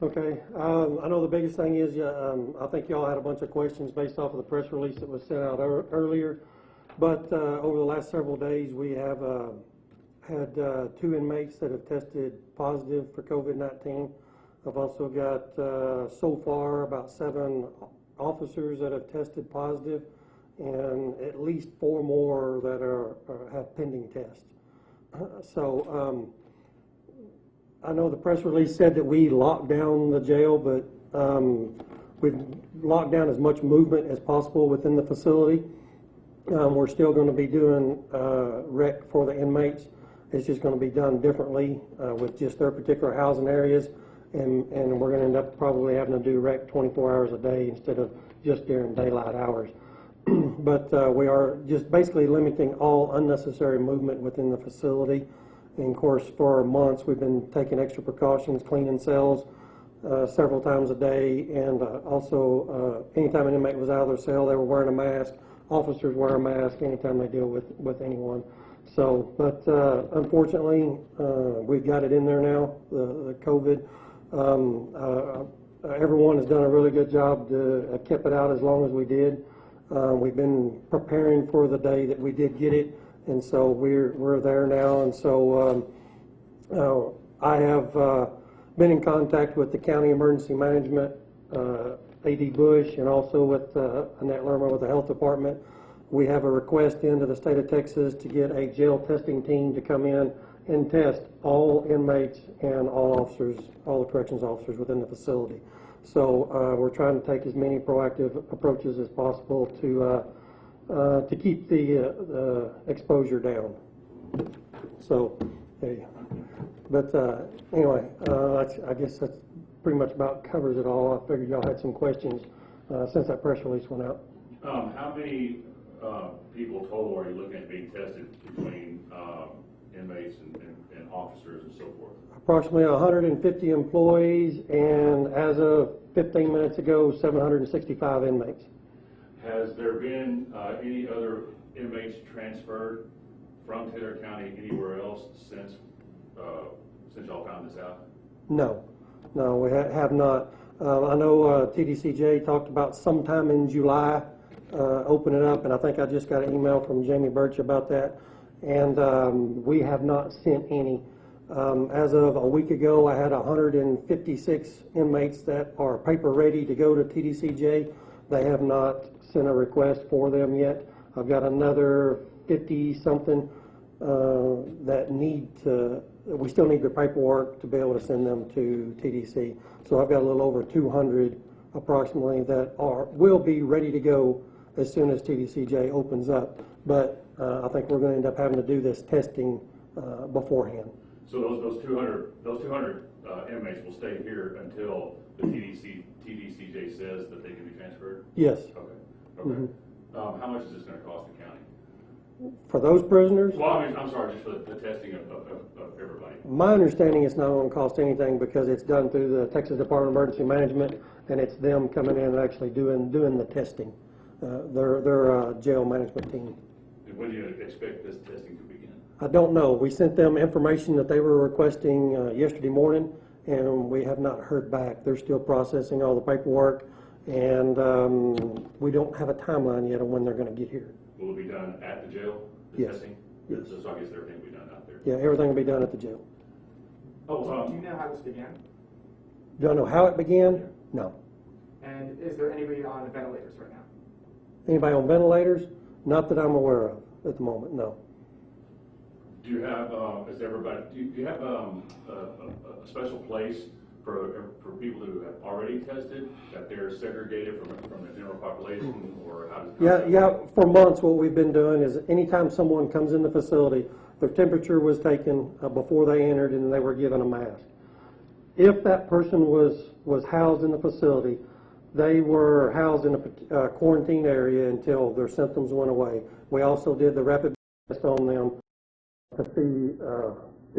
Okay. I know the biggest thing is, I think y'all had a bunch of questions based off of the press release that was sent out earlier. But over the last several days, we have had 2 inmates that have tested positive for COVID-19. I've also got, so far, about 7 officers that have tested positive, and at least 4 more that have pending tests. I know the press release said that we locked down the jail, but we've locked down as much movement as possible within the facility. We're still going to be doing rec for the inmates. It's just going to be done differently with just their particular housing areas, and we're going to end up probably having to do rec 24 hours a day instead of just during daylight hours. But we are just basically limiting all unnecessary movement within the facility. And of course, for months, we've been taking extra precautions, cleaning cells several times a day, and also anytime an inmate was out of their cell, they were wearing a mask. Officers wear a mask anytime they deal with anyone. So, but unfortunately, we've got it in there now, the COVID. Everyone has done a really good job to keep it out as long as we did. We've been preparing for the day that we did get it. And so we're there now, and so I have been in contact with the County Emergency Management, A.D. Bush, and also with Annette Lerma with the Health Department. We have a request into the state of Texas to get a jail testing team to come in and test all inmates and all officers, all the corrections officers within the facility. So we're trying to take as many proactive approaches as possible to keep the exposure down. So, yeah. But anyway, I guess that's pretty much about covers it all. I figured y'all had some questions since that press release went out. How many people total are you looking at being tested between inmates and officers and so forth? Approximately 150 employees, and as of 15 minutes ago, 765 inmates. Has there been any other inmates transferred from Taylor County anywhere else since y'all found this out? No, we have not. I know TDCJ talked about sometime in July opening up, and I think I just got an email from Jamie Birch about that, and we have not sent any. As of a week ago, I had 156 inmates that are paper ready to go to TDCJ. They have not sent a request for them yet. I've got another 50-something that we still need their paperwork to be able to send them to TDC. So I've got a little over 200 approximately that will be ready to go as soon as TDCJ opens up. But I think we're going to end up having to do this testing beforehand. So those 200 inmates will stay here until the TDCJ says that they can be transferred? Yes. Okay. Mm-hmm. How much is this going to cost the county? For those prisoners? Well, I'm sorry, just for the testing of everybody. My understanding is not going to cost anything because it's done through the Texas Department of Emergency Management, and it's them coming in and actually doing the testing. Their jail management team. And when do you expect this testing to begin? I don't know. We sent them information that they were requesting yesterday morning, and we have not heard back. They're still processing all the paperwork, and we don't have a timeline yet on when they're going to get here. Will it be done at the jail, the testing? Yes. So I guess everything will be done out there? Yeah, everything will be done at the jail. Oh, do you know how this began? Do I know how it began? No. And is there anybody on ventilators right now? Anybody on ventilators? Not that I'm aware of at the moment, no. Do you have, do you have a special place for people who have already tested, that they're segregated from the general population, or how does Yeah, for months what we've been doing is anytime someone comes in the facility, their temperature was taken before they entered and they were given a mask. If that person was housed in the facility, they were housed in a quarantine area until their symptoms went away. We also did the rapid test on them to see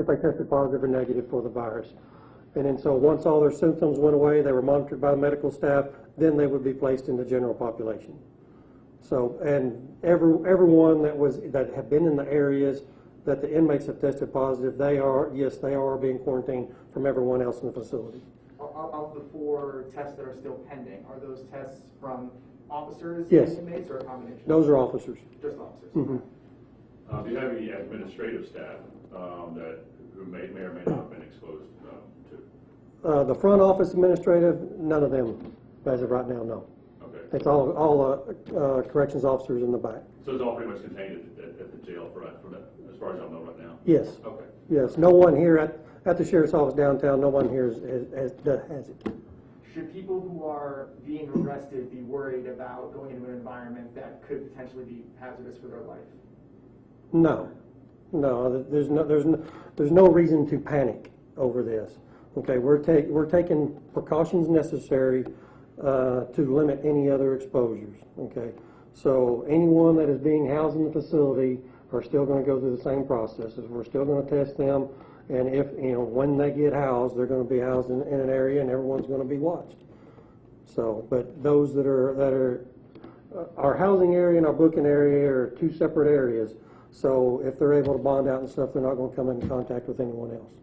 if they tested positive or negative for the virus. And then so once all their symptoms went away, they were monitored by the medical staff, then they would be placed in the general population. So, and everyone that had been in the areas that the inmates have tested positive, they are being quarantined from everyone else in the facility. Of the 4 tests that are still pending, are those tests from officers Yes. and inmates, or a combination? Those are officers. Just officers. Mm-hmm. Do you have any administrative staff who may or may not have been exposed to? The front office administrative, none of them, as of right now, no. Okay. It's all corrections officers in the back. So it's all pretty much contained at the jail for that, as far as I know right now? Yes. Okay. Yes. No one here at the sheriff's office downtown, no one here has it. Should people who are being arrested be worried about going into an environment that could potentially be hazardous for their life? No. There's no reason to panic over this. Okay, we're taking precautions necessary to limit any other exposures. Okay, so anyone that is being housed in the facility are still going to go through the same processes. We're still going to test them, and if when they get housed, they're going to be housed in an area, and everyone's going to be watched. So, but those that are our housing area and our booking area are 2 separate areas. So if they're able to bond out and stuff, they're not going to come into contact with anyone else.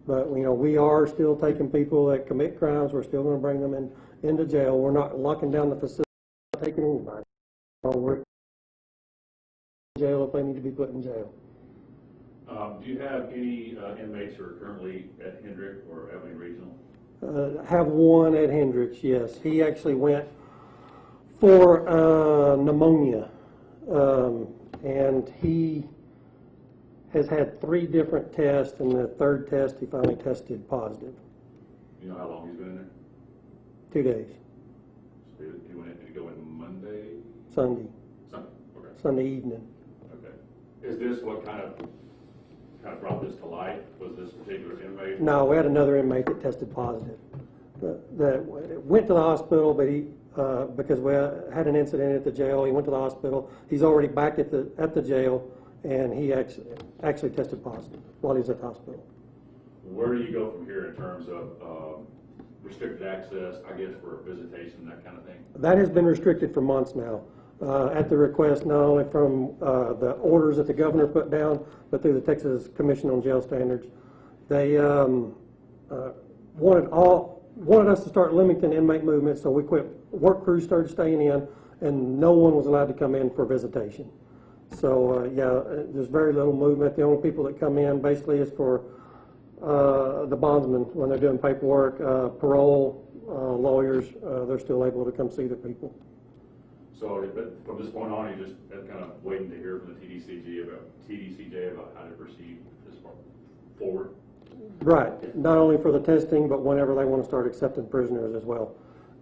But we are still taking people that commit crimes. We're still going to bring them into jail. We're not locking down the facility, not taking anybody. We're in jail if they need to be put in jail. Do you have any inmates who are currently at Hendrick or Abilene Regional? Have one at Hendricks, yes. He actually went for pneumonia, and he has had 3 different tests, and the 3rd test he finally tested positive. You know how long he's been in there? 2 days. So he went in, did he go in Monday? Sunday. Sunday, okay. Sunday evening. Okay. Is this what kind of brought this to light? Was this particular inmate? No, we had another inmate that tested positive. That went to the hospital, but he because we had an incident at the jail, he went to the hospital. He's already back at the jail, and he actually tested positive while he was at the hospital. Where do you go from here in terms of restricted access, I guess, for visitation, that kind of thing? That has been restricted for months now, at the request not only from the orders that the governor put down, but through the Texas Commission on Jail Standards. They wanted us to start limiting inmate movement, so we quit. Work crews started staying in, and no one was allowed to come in for visitation. So there's very little movement. The only people that come in basically is for the bondsmen when they're doing paperwork, parole, lawyers. They're still able to come see the people. So from this point on, you're just kind of waiting to hear from the TDCJ about how to proceed this forward? Right. Not only for the testing, but whenever they want to start accepting prisoners as well.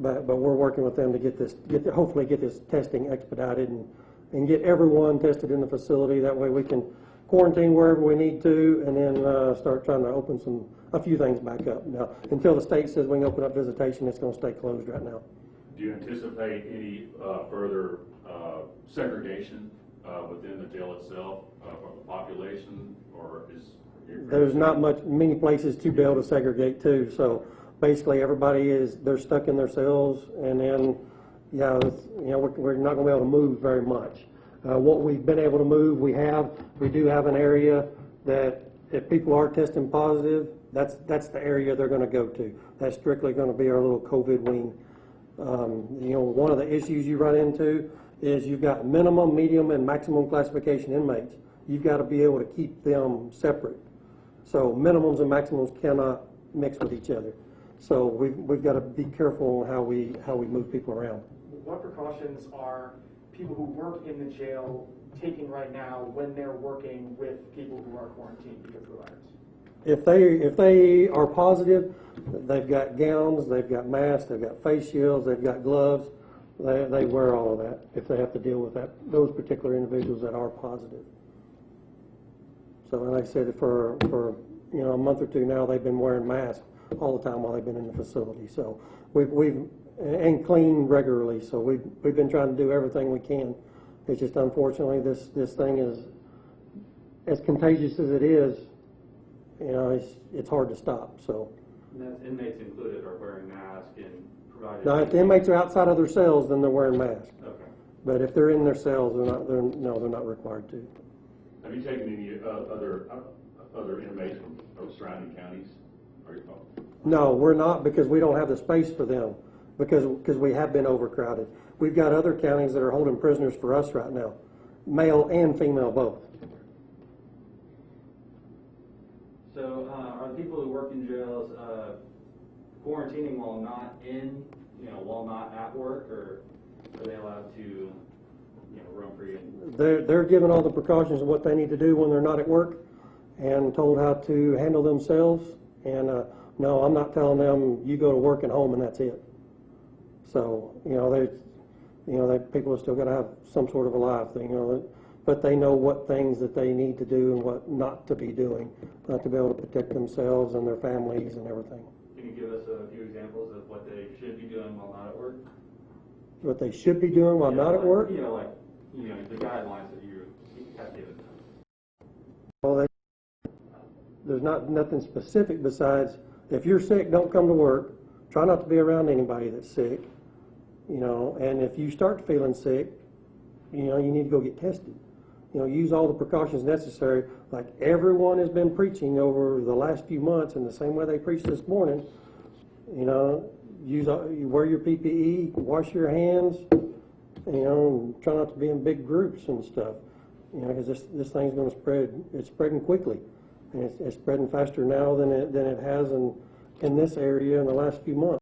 But we're working with them to hopefully get this testing expedited and get everyone tested in the facility. That way we can quarantine wherever we need to, and then start trying to open a few things back up. Now, until the state says we can open up visitation, it's going to stay closed right now. Do you anticipate any further segregation within the jail itself from the population, or is there's not many places to be able to segregate to? So basically, they're stuck in their cells, and then we're not going to be able to move very much. What we've been able to move, we do have an area that if people are testing positive, that's the area they're going to go to. That's strictly going to be our little COVID wing. One of the issues you run into is you've got minimum, medium, and maximum classification inmates. You've got to be able to keep them separate. So minimums and maximums cannot mix with each other. So we've got to be careful on how we move people around. What precautions are people who work in the jail taking right now when they're working with people who are quarantined because of the virus? If they are positive, they've got gowns, they've got masks, they've got face shields, they've got gloves. They wear all of that if they have to deal with those particular individuals that are positive. So, like I said, for a month or 2 now, they've been wearing masks all the time while they've been in the facility. So we've clean regularly. So we've been trying to do everything we can. It's just unfortunately this thing is as contagious as it is. It's hard to stop. So. And those inmates included are wearing masks and provided. Now, if the inmates are outside of their cells, then they're wearing masks. Okay. But if they're in their cells, they're not required to. Have you taken any other inmates from surrounding counties? Are you, No, we're not, because we don't have the space for them, because we have been overcrowded. We've got other counties that are holding prisoners for us right now, male and female both. So, are the people who work in jails, quarantining while not while not at work, or are they allowed to, roam free? They're given all the precautions of what they need to do when they're not at work, and told how to handle themselves. And no, I'm not telling them you go to work and home and that's it. So people are still going to have some sort of a life thing, but they know what things that they need to do and what not to be doing, to be able to protect themselves and their families and everything. Can you give us a few examples of what they should be doing while not at work? What they should be doing while not at work? The guidelines that you have given them. Well, there's nothing specific besides, if you're sick, don't come to work. Try not to be around anybody that's sick, and if you start feeling sick, you need to go get tested. Use all the precautions necessary, like everyone has been preaching over the last few months in the same way they preached this morning. You wear your PPE, wash your hands, and try not to be in big groups and stuff, because this thing's going to spread. It's spreading quickly, and it's spreading faster now than it has in this area in the last few months.